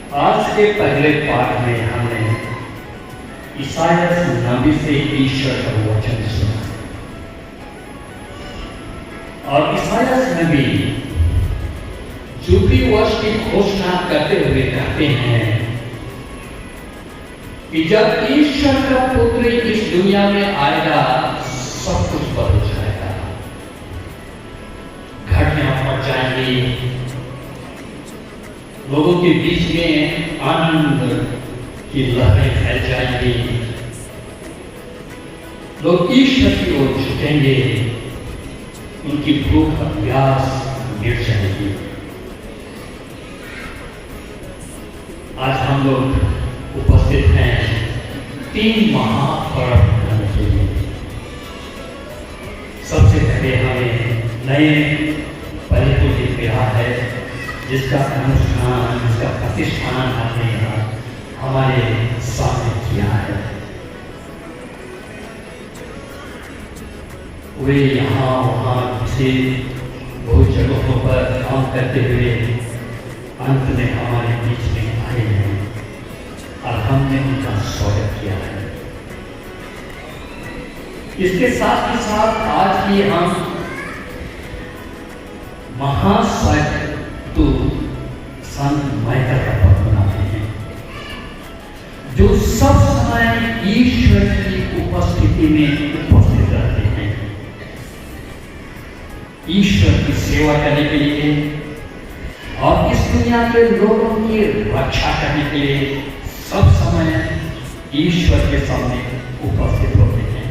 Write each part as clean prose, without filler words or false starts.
आज के पहले पाठ में हमने ईसाया नबी से ईश्वर का वचन सुना और ईसाया नबी जुबली वर्ष की घोषणा करते हुए कहते हैं कि जब ईश्वर का पुत्र इस दुनिया में आएगा सब कुछ बदल जाएगा, घटना पड़ जाएंगी, लोगों के बीच में आनंद की लहरें फैल जाएंगी, लोग ईश्वर की ओर झुकेंगे, उनकी भूख और प्यास मिट जाएगी। आज हम लोग उपस्थित हैं 3 महापर्व मनाने के लिए। सबसे पहले हमें नए परिवार की विवाह है, जिसका अनुष्ठान, जिसका प्रतिष्ठान हमने यहाँ हमारे सामने किया है। वे यहाँ वहाँ से बहुत जगहों पर काम करते हुए अंत में हमारे बीच में आए हैं और हमने उनका स्वागत किया है। इसके साथ ही साथ आज भी हम महासायक तो संत माइकल का पर्व मनाते हैं, जो सब समय ईश्वर की उपस्थिति में उपस्थित रहते हैं, ईश्वर की सेवा करने के लिए और इस दुनिया के लोगों की रक्षा करने के लिए सब समय ईश्वर के सामने उपस्थित होते हैं।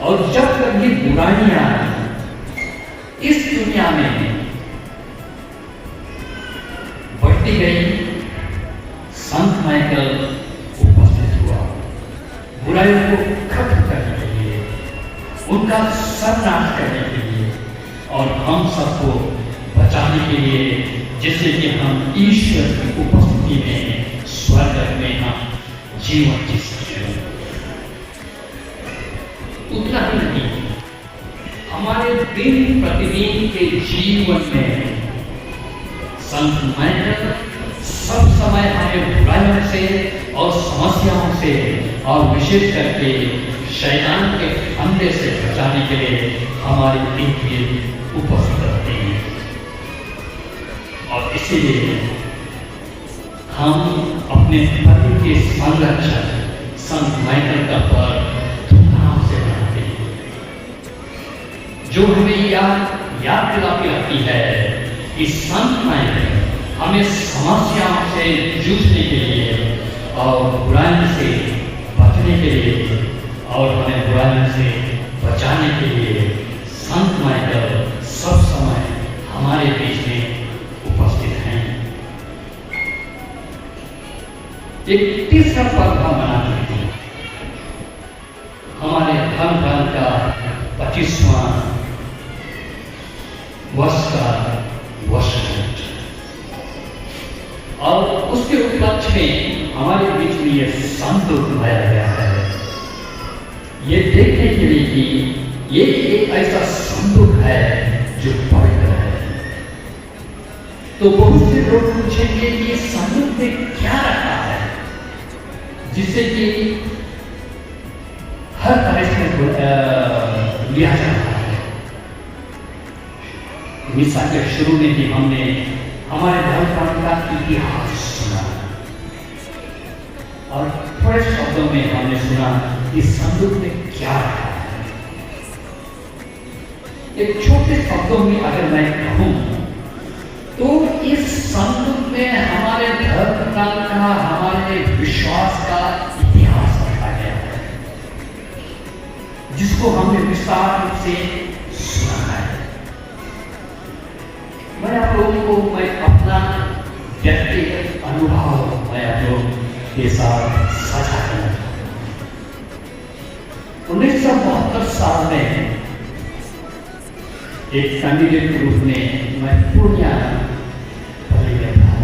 और जब कभी बुराइयां इस दुनिया में बढ़ती गई, संत माइकल उपस्थित हुआ बुराइयों को खत्म करने के लिए, उनका सर्वनाश करने के लिए और हम सबको बचाने के लिए, जिससे कि हम ईश्वर की उपस्थिति में स्वर्ग में हम जीवन जी सकें। उतना ही नहीं, हमारे दिन प्रतिदिन के जीवन में संत माइकल सब समय हमें बुराइयों से और समस्याओं से और विशेष करके शैतान के हमले से बचाने के लिए हमारे बीच में उपस्थित रहते हैं। और इसीलिए हम अपने पति के संरक्षक संत माइकल का पर्व धूमधाम से मनाते हैं, जो हमें याद दिलाती रहती है कि संत माइकल हमें समस्याओं से जूझने के लिए और बुराई से बचने के लिए और हमें बुराई से बचाने के लिए संत माइकल सब समय हमारे बीच में उपस्थित हैं। एक तीसरा पर्व हम मनाते हैं, हमारे धर्म का 25वां वर्ष का वर्षगांठ, और उसके उपलक्ष्य में हमारे बीच में यह संदूक लाया गया है, ये देखने के लिए कि ये एक ऐसा संदूक है जो पवित्र है। तो बहुत से लोग पूछेंगे कि ये संदूक में क्या रखा है, जिससे कि हर तरह से लिया जाता है। मिसाल के शुरू में भी हमने हमारे धर्म का इतिहास सुना और थोड़े शब्दों में हमने सुना कि संदूक में क्या रखा है। एक छोटे शब्दों में अगर मैं कहूं तो इस संदूक में हमारे धर्म का, हमारे विश्वास का इतिहास रखा गया है, जिसको हमने विस्तार रूप से सुना है। मैं आप लोगों को अपना व्यक्तिगत अनुभव मैं आप लोगों के साथ साझा करना चाहता हूं। 1972 साल में एक कैंडिडेट के रूप में मैं पूर्णिया पढ़ने गया था।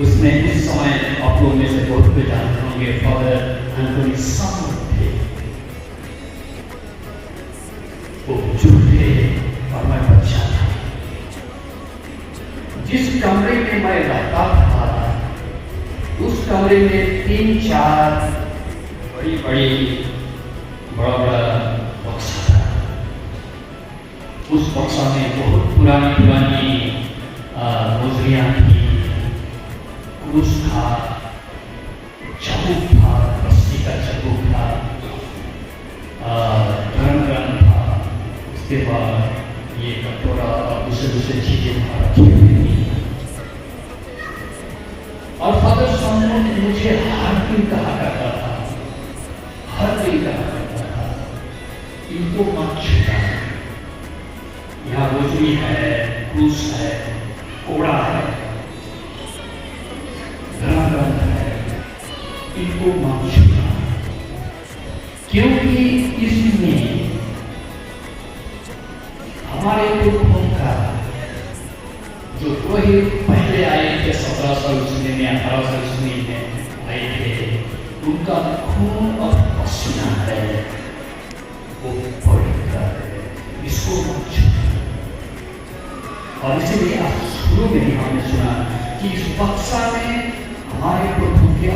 उसमें उस समय आप लोगों में से बहुत कोई जानते होंगे, फादर एंथोनी सामूल थे। वो बुजुर्ग थे और मैं बच्चा था। जिस कमरे में मैं रहता था उस कमरे में 3-4 बड़ा बक्सा था। उस बक्सा में बहुत पुरानी रोजरियां थी, क्रूस था, चाबुक था, रस्सी का चाबुक था, धर्म ग्रंथ था, उसके बाद ये कटोरा और दूसरे चीजें रखी हुई थी। और फादर सामने मुझे हर दिन कहा करता था, इनको मत छूना, यहाँ रोजरी है, क्रूस है, कोड़ा है, धर्म ग्रंथ है, इनको मत छूना, क्योंकि इसमें हमारे पुरखों का जो वही पहले आए थे 1700 ईस्वी में, 1800 ईस्वी में आए थे, उनका खून और पसीना है, वो पवित्र है, इसको मत छूना। और इसीलिए आज शुरू में ही हमने सुना कि इस बक्सा में हमारे प्रभु के